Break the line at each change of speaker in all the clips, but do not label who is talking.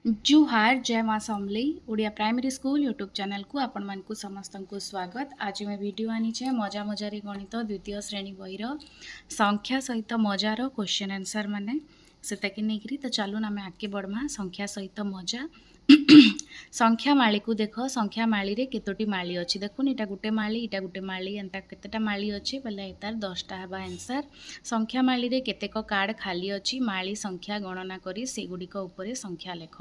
जुहार जय माँ Samali Odia primary school YouTube channel को आपण मानकु समस्त को स्वागत। आज मैं वीडियो आनीचे मजा मजारे गणित द्वितीय श्रेणी बहीर संख्या सहित मजार क्वेश्चन आंसर माने से नहीं तो चलून आम आगे बढ़मा संख्या सहित मजा। संख्या माली को देख संख्या माली रे केतोटी माली अच्छी देखुन इटा गुटे माली इटा गुटे माली एंता केतेटा माली अच्छी बोले तार 10टा हेबा आंसर। संख्या माली रे केतेक कार्ड खाली अच्छी माली संख्या गणना करी से गुड़िक उपरे संख्या लेख।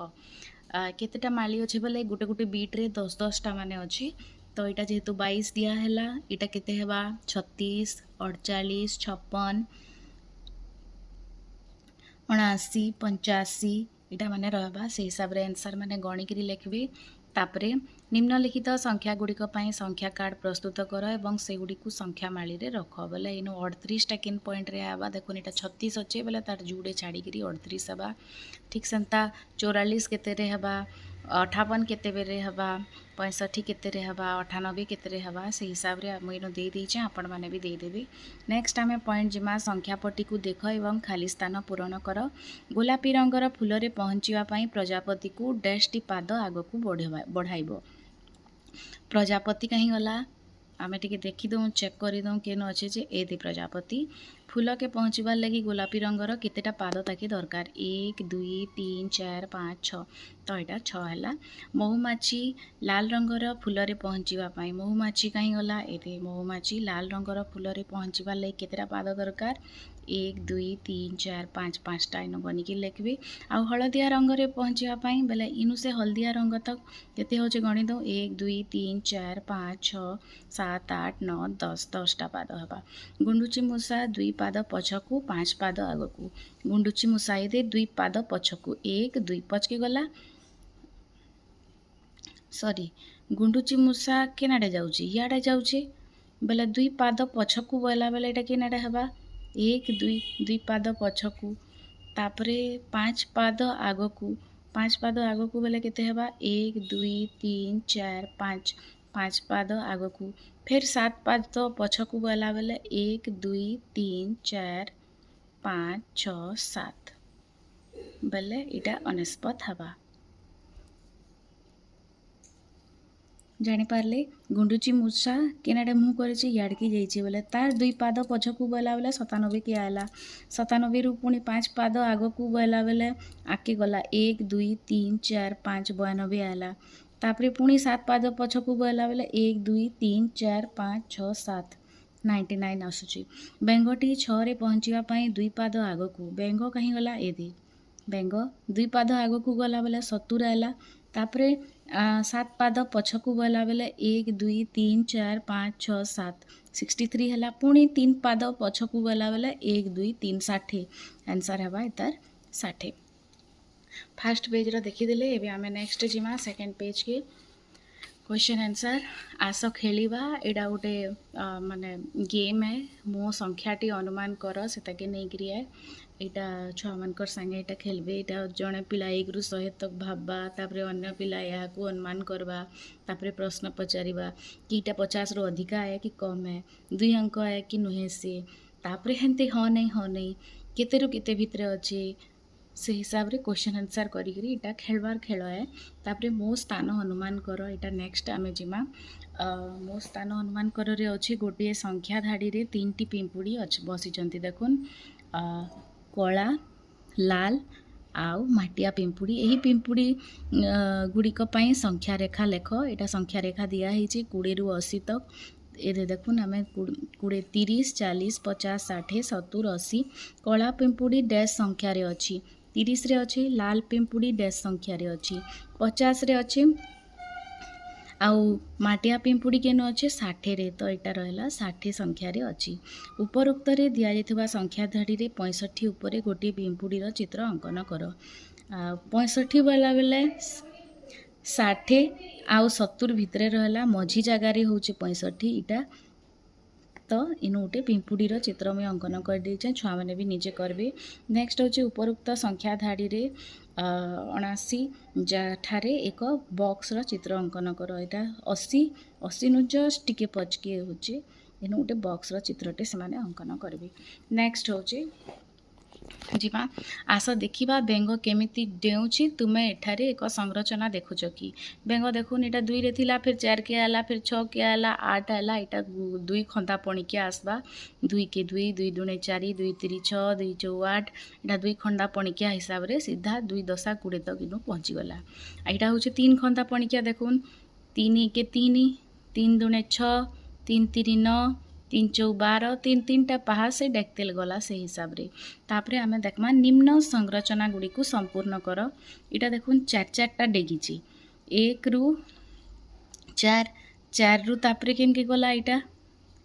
केतेटा माली अच्छे बोले गुटे गुटे बीट रे 10-10टा माने अच्छी तो यहाँ जेहेतु 22 दिहला इटा केते हेबा 36 48 56 79 85 इटा माने रहबा से हिसाब रे आंसर माने गणिकी लिखबे। तापरे निम्नलिखित संख्या गुड़िक संख्या कार्ड प्रस्तुत कर एवं से गुड़ी संख्या माली रे रख बोले इन 38टा किन पॉइंट रे आवा देखुन इटा 36 अच्छे बोले तार जुड़े छाड़ी 38 हेबा। ठीक सेंता 44 केते रे हेबा 58 केते बेरे हेबा 65 केते रे हेबा 98 केते रे हेबा से हिसाब रे हम इनो दे देछे आपण माने भी दे देबे। नेक्स्ट आमे पॉइंट जिमा संख्या पट्टी को देख एवं खाली स्थान पूरण कर। गोलापी रंगर फूल रे पहुँचवा पाई प्रजापति को डैशटी पाद आग को बढ़ाइब। प्रजापति कहीं गला आमे टिके देखीदूँ चेक करदूँ केन अच्छे जे ए प्रजापति फूल के पहुँचबार लगी गोलापी रंगर केतेटा पाद ताके दरकार 1 2 3 4 5 6 तो यहाँ 6 है। महुमाछी लाल रंगर फूल रे पहुँचवाई महुमाछी कहीं गला ए महुमाछी लाल रंगर फूल रे पहुँचबार लगी केतेटा पाद दरकार 1 2 3 4 5 5टा इन बनिकी लिखबे। आउ हलदिया रंग रे पहुँचापी बेले इनु से हलदिया रंग तक केते होचे गणि दो 1 2 3 4 5 6 7 8 9 10 10टा पाद हेबा। गुंडुची मूषा 2 पाद पछकू 5 पाद आगकू गुंडुची मूषाई दे 2 पाद पछकू 1 2 पचके गला सॉरी गुंडुची मूषा केनाडे जाउची याडे जाउची बेले 2 पाद पछकू बोला बेले एटा केनाडे हेबा 1 2 2 पाद पछकू तापरे 5 पाद आगकू 5 पाद आगकू बेले केते हेबा 1 2 3 4 5 5 पाद आगकू फिर 7 पाद तो पछकू बोला बेले 1 2 3 4 5 6 7 बेले इटा अनेस्पत हेबा। जानीपारे गुंडुची मूषा केनाडे मुँह कर याड़की जाइए बोले तार 2 पाद पछकू बोला बेले 97 की आला 97 रु पुणी 5 पाद आगकू बोला बेले आके गला 1 2 3 4 5 92 आला तापरे पुणी 7 पाद पछकू बोला बेले 1 2 3 4 5 6 7 99 आसूची। बेंगटी 6 रे पहुँचापी 2 पाद आगकू बेंग कहीं गला ए बेंग 2 पाद आगकू गला बेले 70 आला तापरे 7 पाद पछकू बोला बेले 1 2 3 4 5 6 7 63 है पुणी 3 पाद पछकू बोला बेले 1 2 3 60 आंसर हेबा तार 60। फास्ट पेज रो देखीदेले एबे आमे नेक्स्ट जिमा सेकेंड पेज के क्वेश्चन आंसर आस खेलिबा एडा गोटे माने गेम है मो संख्याटी अनुमान कर सेताके नहीं करी है एटा छुआ मानकर संगे एटा खेलबे एटा जड़े पिला 1 रु 100 तक भाबा तापरे अन्य पिला या को अनुमान करबा तापरे प्रश्न पचारिबा कि इटा 50 रु अधिका है कि कम है 2 अंक है कि नुहे से तापरे हेंते हाँ नहीं केते रु केते भितरे अच्छे से हिसाब रे क्वेश्चन आंसर करी इटा खेलबार खेल है। तापरे मो स्थान अनुमान कर इटा नेक्स्ट आमे जिमा मो स्थान अनुमान कर रे अच्छे गोटे संख्या धाड़ी रे 3टी पिंपुड़ी बसीचंती देखुन कला लाल आउ माटिया पिंपुड़ी यही पिंपुड़ी गुड़िक संख्या रेखा लेख एटा संख्या रेखा दिया है 20 रु 80 तक ये देखुन आम 20 30 40 50 60 70 80 कला पिंपुड़ी डैश संख्या रे अच्छी 30 रे अच्छी लाल पिंपुड़ी डैश संख्या रे अच्छी 50 रे अच्छी आउ माटिया पिंपुड़ी केन अच्छे 60 रे तो यहाँ रहा 60 संख्या रे अच्छी। उपरोक्त रे दिया जाइथिबा संख्या धाड़ी रे 65 उपरे गोटे पिंपुड़ी रो चित्र अंकन कर 65 वाला बेले 60 आउ 70 भितरे रहला मझी जगार होचे 65 इटा तो इनु गोटे पिंपुड़ी रो चित्र मैं अंकन कर देछे छुआ मैंने भी निजे करबे। नेक्स्ट होचे उपरोक्त संख्या धाड़ी रे 79 ठारे एक बॉक्स रो चित्र अंकन कर एटा 80 नु जस्ट टिके पचके होचे इनु गोटे बॉक्स रो चित्रटे से माने अंकन करबे। नेक्स्ट होचे जीवा आस देखा बेंग केमिति डेउची तुमे एठारे एक संरचना देखुच कि बेंग देखुन एटा 2 रे थिला फिर 4 के आला फिर 6 के आला 8 आला एटा 2 खंदा पणिके आसबा 2 के 2 2 दुणे 4 2 3 6 2 4 8 एटा 2 खंदा पणिकिया हिसाब रे सीधा 2 दशा 20 तक इनु पहुंची गला। एटा होचे 3 खंदा पणिकिया देखुन 3 के 3 3 दुणे 6 3 3 9 3 4 12 3 3टा पहा से डेक्टेल गला से हिसाब रे तापरे आमे देखमा निम्न संरचना गुडी को संपूर्ण कर। इटा देखुन 4 4टा डेगिची 1 रु 4 4 रु तापरे केनके गला इटा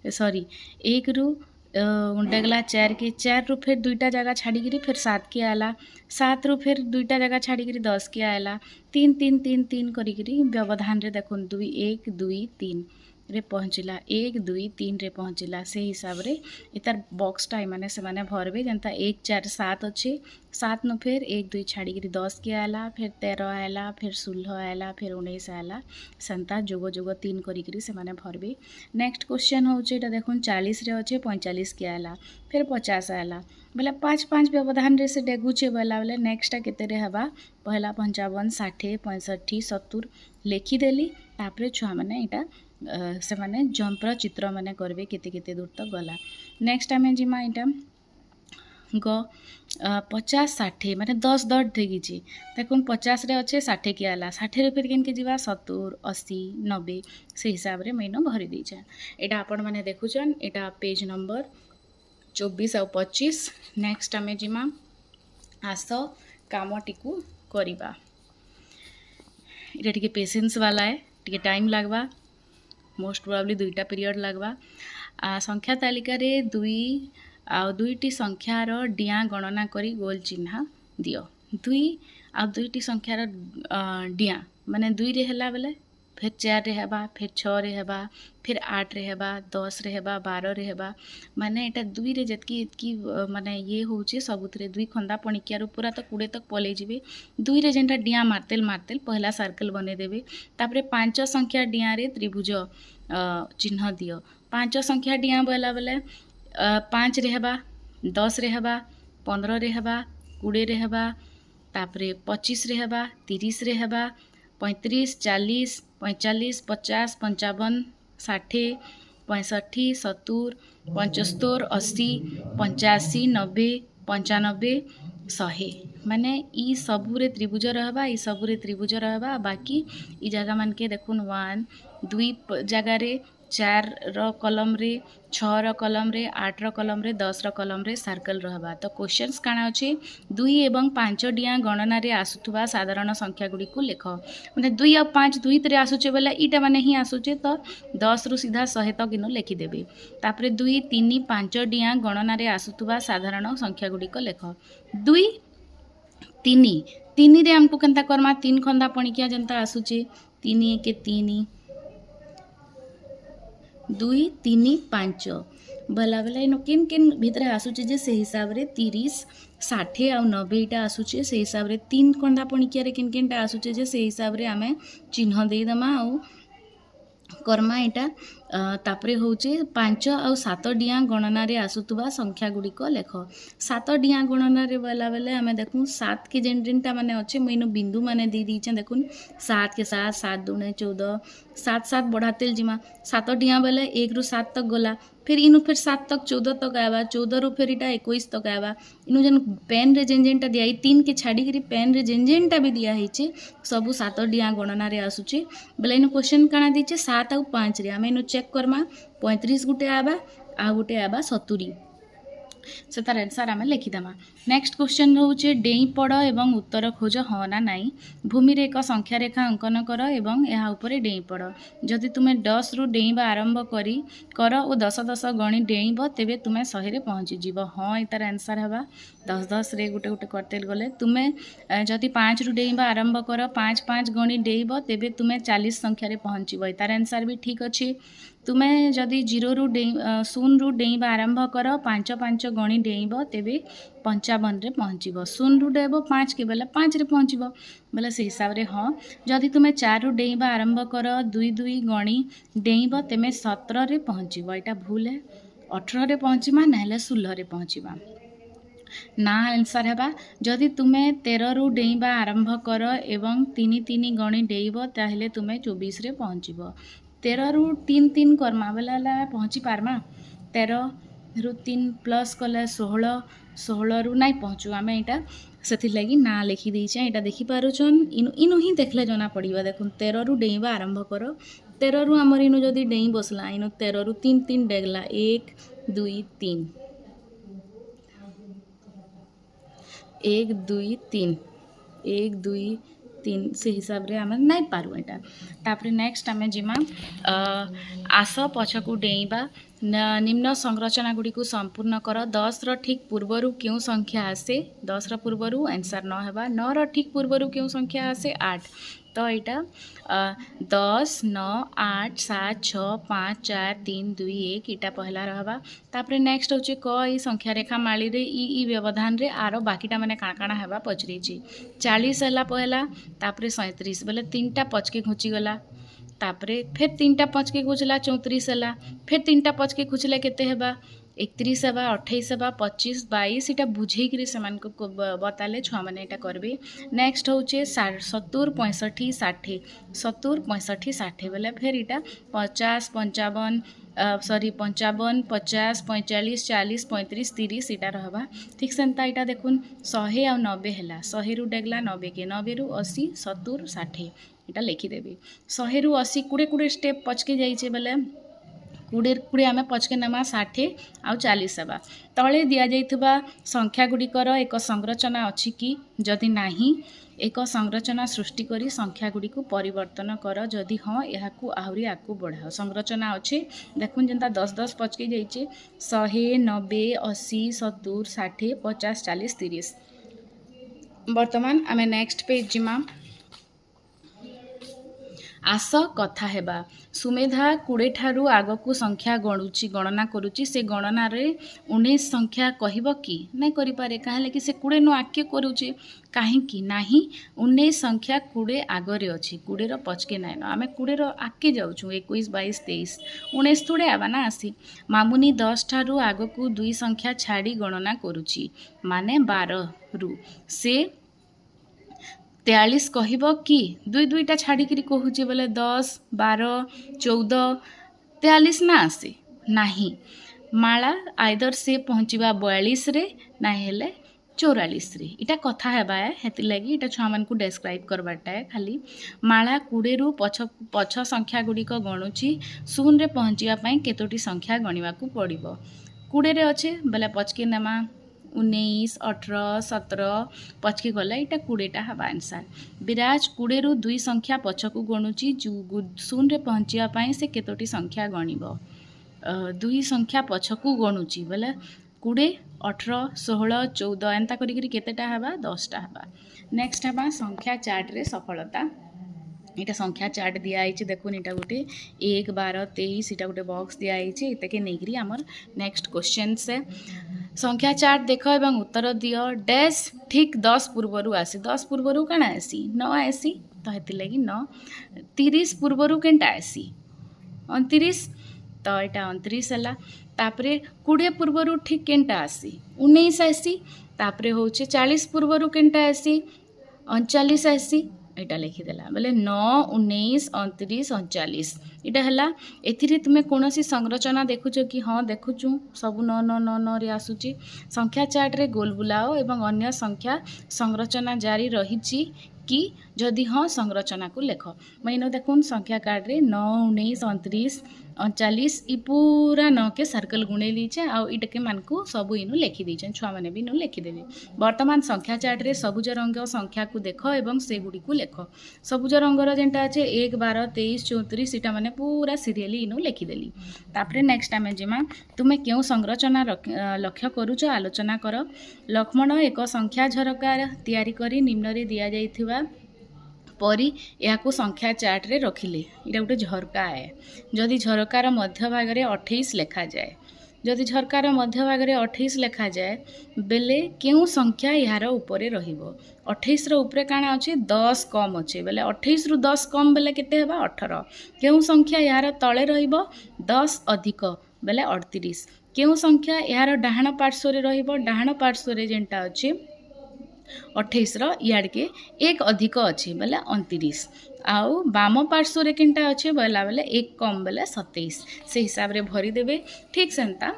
सॉरी 1 रु डेगला 4 के 4 रु फिर 2टा जगह छाड़ी फिर 7 के आला 7 रु फिर 2टा जगह छाड़ी 10 के आला 3 3 3 3 करी व्यवधान रे देखुन 2 1 2 3 रे पहुँचला 1 2 3 रे पहुँचला से हिसाब रे इतार बॉक्सटा माने से माने भरबे जनता 1 4 7 अच्छे 7 नु फिर 1 2 छाड़ी 10 के आला फिर 13 आला फिर 16 आला फिर 19 आला संता जोग जोग 3 करी से माने भरबे। नेक्स्ट क्वेश्चन होचे एटा देखुन 40 रे अच्छे 45 के आला फिर 50 आला बोले 5 5 व्यवधान रे से डेगुचे बोला बोले नेक्स्टा केते रे हबा पहला 55 60 65 70 लिखी देली तापरे छुआ माने एटा से माने जंपर चित्र माने करबे केते केते दूर तक गला। नेक्स्ट आमे जिमा इटा ग 50 60 माने 10 डट देगिची देखुन 50 रे अच्छे 60 के आला 60 रे फिर केनके जिवा 70 80 90 से हिसाब रे मैनो भरी देछा। एटा आपण माने देखुछन एटा पेज नंबर 24 और 25। नेक्स्ट आमे जिमा आस कामटी को करिबा एटा टिके पेशेंस वाला है टिके टाइम लागबा मोस्ट प्रोबेबली 2टा पीरियड लगवा। संख्या तालिका रे 2 आ 2टी संख्यार डिया गणना करी गोल चिन्ह दियो 2 आ 2टी संख्यार डिया माने 2 रे हला बेले फिर 4 रे हेबा फिर 6 रे हेबा फिर 8 रे हेबा 10 रे हेबा 12 रे हेबा माने एटा 2 रे जतकी इतकी माने ये होचे सबुतरे 2 खंदा पणिकिया रो पूरा तक 20 तक पले जिवे 2 रे जेंटा डिया मारतेल मारतेल पहला सर्कल बने देबे तापरे 5 संख्या डिया रे त्रिभुज चिन्ह दियो 5 संख्या डिया बोला बेले 5 रे हेबा 10 रे हेबा 15 रे हेबा 20 रे हेबा तापरे 25 रे हेबा 30 रे हेबा 35 40 45 50 55 60 65 70 75 80 85 90 95 100 माने ई सबुरे त्रिभुज रहबा ई सबुरे त्रिभुज रहबा बाकी ई जगह मान के देखुन 1 2 जगह रे 4 रो कॉलम रे 6 रो कॉलम रे 8 रो कॉलम रे 10 रो कॉलम रे सर्कल रहबा। तो क्वेश्चंस काना अछि 2 एवं 5 डिया गणना रे आसुथुबा साधारण संख्या गुडी को लेख माने 2 और 5 2 तरे आसुचे बेला इटा माने ही आसुचे तो 10 रु सीधा 100 तक इनो लिखि देबे तापरे 2 3 5 डिया गणना रे आसुथुबा साधारण संख्या गुडी को लेख 2 3 3 रे हमको केनता करमा 3 खंदा पणिकिया जनता आसुचे 3 के 3 2 3 5 बोला बेला इन किन किन भितर आसुचे जे से हिसाब रे 30 60 और 90 टा आसुचे से हिसाब रे 3 खंडा पणिकिया रे किन किन टा आसुचे जे से हिसाब रे आमे चिन्ह देई दमा और कर्मा एटा तापरे होचे 5 और 7 डिया गणना रे आसुतबा संख्या गुडी को लेख 7 डिया गणना रे बोला बेले आमे देखु 7 के जेन जेनटा माने अच्छे मैनो बिंदु माने दे दीचे देखुन 7 के 7 7 दुने 14 7 7 बढ़ातेल जिमा 7 डिया बेले 1 रु 7 तक गला फिर इनु फिर 7 तक 14 तक आवा 14 रु फिर इटा 21 तक आवा इनु जन पेन रे जेन जेनटा दिया 3 के छाड़ी करी पेन रे जेन जेनटा भी दिया हिचे सबु 7 डिया गणना रे आसुचे बेले इनु क्वेश्चन काना दिचे 7 और 5 रे आमे इनु चेक करमा 35 गुटे आबा आ गुटे आबा 70 से तार आंसर आमे लिखिदेमा। नेक्स्ट क्वेश्चन होचे डेई पड़ एवं उत्तर खोज हाँ ना नाई भूमि रे एक संख्या रेखा अंकन कर एवं यहाँ उपरे डेई पड़ जदि तुम्हें 10 रु डेईबा आरंभ करी कर और 10 10 गणी डेईब तेबे तुम्हें 100 रे पहुँची जीव हाँ तार आंसर हवा 10 10 रे गुटे गुटे करते गले तुम्हें जदि 5 रु डेईबा आरंभ कर 5 5 गणी डेईब तेबे तुम्हें 40 संख्या रे पहुँचब तार आंसर भी ठीक अच्छे तुम्हें जदि 0 रु डेईबा आरंभ कर 5 5 गणी डेईब तेबे 55 रे पहुँचब 0 रु डेईब 5 के बेला 5 रे पहुँचब बेला से हिसाब रे हाँ जदि तुम्हें 4 रु डेईबा आरंभ कर 2 2 गणी डेईब तेमे 17 रे पहुँचब यहाँ भूल है 18 रे पहुँचबा ना 16 रे पहुँचबा ना आंसर है जदि तुम्हें 13 रु डेइबा आरंभ कर एवं 3 3 गणी डेइब ताहले तुम्हें 24 रे पहुँचब 13 रु 3 3 करमा बेला पहुँची पारमा 13 रु 3 प्लस कले 16 16 रु नहीं पहुँचू आम यहाँ से लगी ना लिखी देचे यहाँ देखिपारुन इनु ही देखले जना पड़ा देखुन 13 रु डेइबा आरंभ कर 13 रु आमर इनु जदि डेई बसला इनु 13 रु 3 3 डेगला 1 2 3 1 2 3 1 2 3 से हिसाब रे आम नहीं पारू एटा तापर नेक्स्ट आम जिमा आस पछकू डेइबा निम्न संरचना गुड़ी को संपूर्ण कर 10 रो ठीक पूर्वर क्यों संख्या आसे 10 रो पूर्वर आंसर 9 हेबा 9 रो ठीक पूर्वर क्यों संख्या आसे 8 तो यहाँ 10 9 8 7 6 5 4 3 2 1 इटा पहला रहा तापर नेक्स्ट हूँ क ई संख्या रेखा माली रे ई व्यवधान रे आरो बाकीटा माने काण काण हेबा पचरी 40 है पहला तापर 37 बोले 3टा पचके घुची गला तापरे फिर 3टा पचके घुचला 34 है फिर 3टा पचके घुचले केते हेबा 31 हेबा 28 हेबा 25 22 इटा बुझेकरी से बताले छुआ मैंने यहाँ करेंगे नेक्स्ट हूँ 70 65 60 70 65 60 बोले फिर यहाँ 50 55 सॉरी 55 50 45 40 35 30 इटा रहा ठीक सेमता यहाँ देखुन 100 आ 90 है 100 रु डेगला 90 के 90 रु 80 70 60 इटा लिखिदेवी 100 रु 80 20 20 स्टेप पचके जाइए बोले 20 20 आम पचके नमा 60 आउ 40 हेबा तले दिया जाइथिबा संख्या गुड़िकर एक संरचना अछि कि जदि नाही एक संरचना सृष्टि करी संख्या गुड़ी को परिवर्तन कर जदि हाँ यहाँ आहरी आगू बढ़ाओ संरचना अच्छे देखुन जेनता 10 10 पचके जाइए 100 90 80 70 60 50 40 30 बर्तमान आम नेक्स्ट पेज जिमा आस कथा हेबा सुमेधा 20 ठारू आगकू संख्या गणुची गणना करुची से गणना रे 19 संख्या कहब कि नहीं करि पारे काहे कि से 20 नु आके करूची काहे कि नाही 19 संख्या 20 आगरे अछि 20 रो पचके नाइ न आमे 20 रो आके जाउछु 21 22 23 19 थोड़े आबा ना आसी मामुनी 10 ठारू आगकू 2 संख्या छाड़ी गणना करुची माने 12 रु से 43 कहब कि दुई दुईटा छाड़िकी कहूँ बोले 10 12 14 43 ना आसे नाही माला आइदर से पहुँचवा 42 रे ना हेले 44 रे इटा कथा हेबा हेति लगी इटा छुआ मान को डेस्क्राइब करवाटा है खाली माला 20 रु पछ संख्या गुड़िक गणुची शून्य रे पहुँचवा पाई केतोटी संख्या गणिवा को पड़िबो 20 रे अच्छे बोले पचके नेमा 19 18 17 पचके गला यहाँ 20टा हवा आंसर विराज 20 रु 2 संख्या पछकू गणुची शून्य रे पहुँचापी से केतोटी संख्या गणिब 2 संख्या पछकू गणुची बोले 20 18 16 14 एंता करी केतेटा हवा 10टा हवा नेक्स्ट हवा संख्या चार्ट रे सफलता यहाँ संख्या चार्ट दिखाई देखुन यहाँ गोटे 1 12 23 इटा गोटे बॉक्स दिखाई इतके नहीं आमर नेक्स्ट क्वेश्चन से संख्या चार्ट देख एवं उत्तर दियो डैश ठीक 10 पूर्वर आसी 10 पूर्वर कण आसी 9 आसी तो ये लगी 9 30 पूर्वर केनटा आसी 29 तो यहाँ 29 है तापर 20 पूर्वर ठीक केनटा आसी 19 आसी तापर हूँ 40 पूर्वर केनटा आसी 39 आसी यहाँ लिखिदेला बोले 9 19 29 39 यहाँ है ए तुम्हें कौन संरचना देखुच कि हाँ देखुचु सब 9 9 9 9 रे आसुची संख्या चार्ट रे गोल बुलाओ एवं अन्य संख्या संरचना जारी रही कि जदि हाँ संरचना को लेख मैं देखुन संख्या कार्ड रे 9 19 29 39 इ पूरा 9 के सर्कल गुणे लीचे आउ इटके मान को सब इनु लिखि दीचे छुआ मैंने भी इनु लिखिदेवे वर्तमान संख्या चार्ट रे सबुज रंग संख्या को देख एवं से गुड़ी को लेख सबुज रंगर जेनटा अच्छे 1 12 23 34 इटा माने पूरा सीरियली इनु लिखिदेली तापर नेक्स्ट आम जिमा तुम्हें क्यों संरचना लक्ष्य करुच आलोचना कर लक्ष्मण एक संख्या झरका तैयारी करी निम्न रे दिया जाइथिबा परी या संख्या चार्ट रे रखिले इटा गोटे झरका है जदि झरकार मध्य भाग रे 28 लिखा जाए जदि झरकार मध्य भाग रे 28 लिखा जाए बेले क्यों संख्या यार उपरे रहिबो 28 रो उपरे काना अच्छे 10 कम अच्छे बेले 28 रु 10 कम बेले केते हेबा 18 क्यों संख्या यार तले रहिबो 10 अधिक बेले 38 केउ संख्या यार डाहाण पार्श्व रहिबो डाहाण पार्श्व जेनटा अछि 28 इयाड़ के एक अधिक अच्छी बोले 29 आउ बाम पार्श्व केनटा अच्छे बोला बेले एक कम बोले 27 से हिसाब रे भरी देबे। ठीक सेंता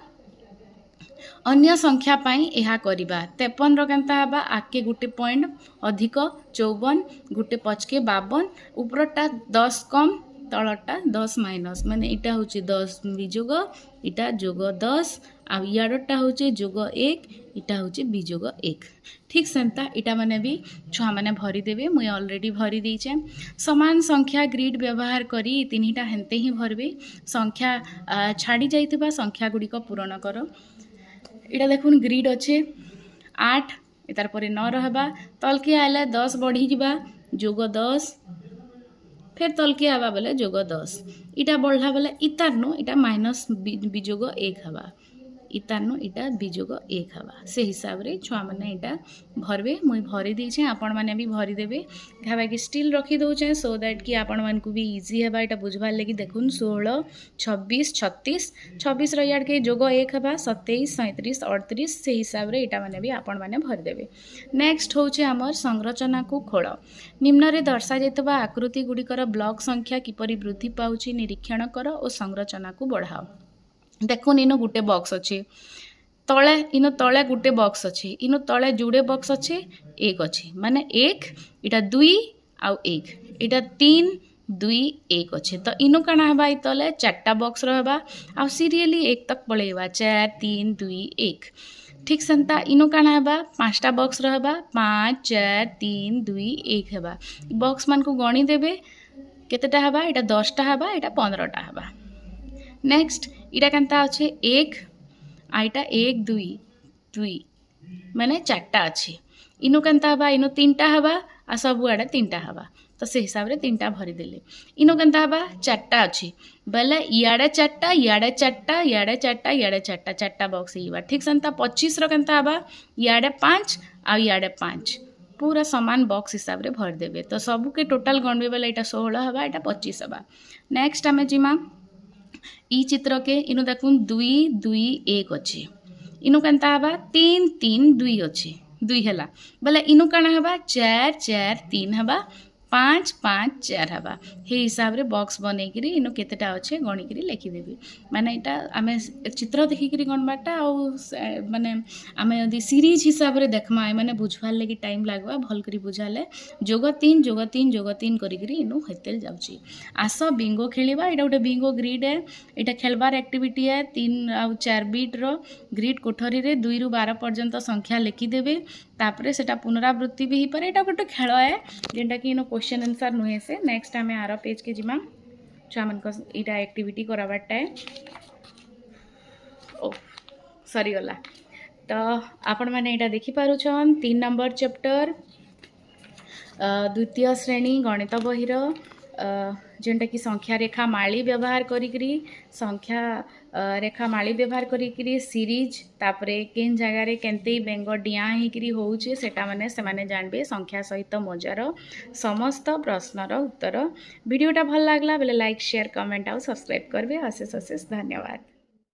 अन्य संख्या पाई यह करवा 53 केनता हबा आके गुटे पॉइंट अधिक 54 गुटे पचके 52 उपरटा 10 कम तलटा 10 माइनस माने इटा होची 10 विजोग इटा जोग 10 आ इयाडटा होची जोग 1 इटा होची विजोग 1। ठीक सेंता इटा माने भी छुआ माने भरी देबे मुई ऑलरेडी भरी देइछे। समान संख्या ग्रिड व्यवहार करी तीनटा हेंते ही भरबे संख्या छाड़ी जाइथिबा संख्या गुडी को पूरण करो। इटा देखुन ग्रिड अच्छे 8 तार पर 9 रहबा तलके आइले 10 बढ़ी जिबा जोग 10 फिर तलके आवा बोले जोग 10 इटा बढ़ला बोले इतारनु इटा माइनस विजोग 1 हवा इतारनु इटा विजोग 1 हवा से हिसाब रे छुआ माने इटा भरबे मुई भरी देछे आपण माने भी भरी देबे घाबा कि स्टिल रखी दउछे सो दैट कि आपण मान को भी इजी हेबा इटा बुझबार लगी। देखुन 16 26 36 26 रो याड के जोग 1 हवा 27 37 38 से हिसाब रे इटा माने भी आपण माने भरी देबे। नेक्स्ट होचे हमर संरचना को खोल निम्न रे दर्शा जेतबा आकृति गुडिकर ब्लॉक संख्या किपरि वृद्धि पाउची निरीक्षण कर और संरचना को बढ़ाओ। देखुन इनो गुटे बॉक्स अच्छे तले इनो तले गुटे बॉक्स अच्छे इनो तले जुड़े बॉक्स अच्छे एक अच्छे माने एक इटा दुई आउ एक इटा 3 2 1 अच्छे तो इनो काना हबा तले चारटा बॉक्स रहबा आउ सीरियली एक तक पळेबा 4 3 2 1। ठीक सेंता इनो काना हबा पांचटा बॉक्स रहबा 5 4 3 2 1 हबा बॉक्स मान को गणी देबे केतेटा हबा इटा 10टा हबा इटा 15टा हबा। नेक्स्ट इटा केनता अच्छे एक आईटा 1 2 2 माने चारटा अच्छे इनो केनता हबा इनो 3टा हबा आ सब आड़े 3टा हबा तो से हिसाब रे 3टा भरी देले इनो केनता हबा चारटा अच्छे बोले इयाड़े चारटा इयाड़े चारटा इयाड़े चारटा इयाड़े चारटा चारटा बॉक्स इबा। ठीक सेंता 25 रो केनता हबा इयाड़े 5 आ इयाड़े 5 पूरा समान बॉक्स हिसाब रे भर देबे तो सब के टोटल गणबे बोले इटा 16 हबा इटा 25 हबा। नेक्स्ट आमे जिमा ई चित्र के इनो देखुन 2 2 1 अच्छे इनो केनता हबा 3 3 2 अच्छे 2 हला बोले इनो काना हबा 4 4 3 हबा 5 5 4 हबा हे हिसाब रे बॉक्स बनै करी इनो केतेटा अच्छे गणी करी लिखि देबी माने इटा आमे चित्र देखि करी गणबाटा आ माने आमे यदि सीरीज हिसाब रे देखमा माने बुझवार लगी टाइम लागबा भल करी बुझाले जोग 3 जोग 3 जोग 3 करी करी इनो हेतेल जाउची। आस बिंगो खेलिबा इटा गोटे बिंगो ग्रिड है इटा खेलबार एक्टिविटी है 3 आ 4 बीट रो ग्रिड कोठरी रे 2 रु 12 पर्यंत संख्या लिखि देबे तापरे सेटा पुनरावृत्ति भी ही पारे इटा गोटे खेल है जेनटा कि इनो क्वेश्चन आंसर नुहे से। नेक्स्ट आमे आरो पेज के जिमा छुआ मन को इटा एक्टिविटी कराबाटा है ओ सरी गला तो आपण माने इटा देखि पारुछन 3 नंबर चैप्टर द्वितीय श्रेणी गणित बहिर जेनटा कि संख्या रेखा माली व्यवहार करी संख्या रेखा माली व्यवहार करी सीरीज तापरे केन जगह रे केनते बेंग डिया हेकरी होउचे सेटा माने से माने जानबे संख्या सहित मजार समस्त प्रश्नर उत्तर। वीडियोटा भल लागला बेले लाइक शेयर कमेंट आउ सब्सक्राइब करबे। अशेष अशेष धन्यवाद।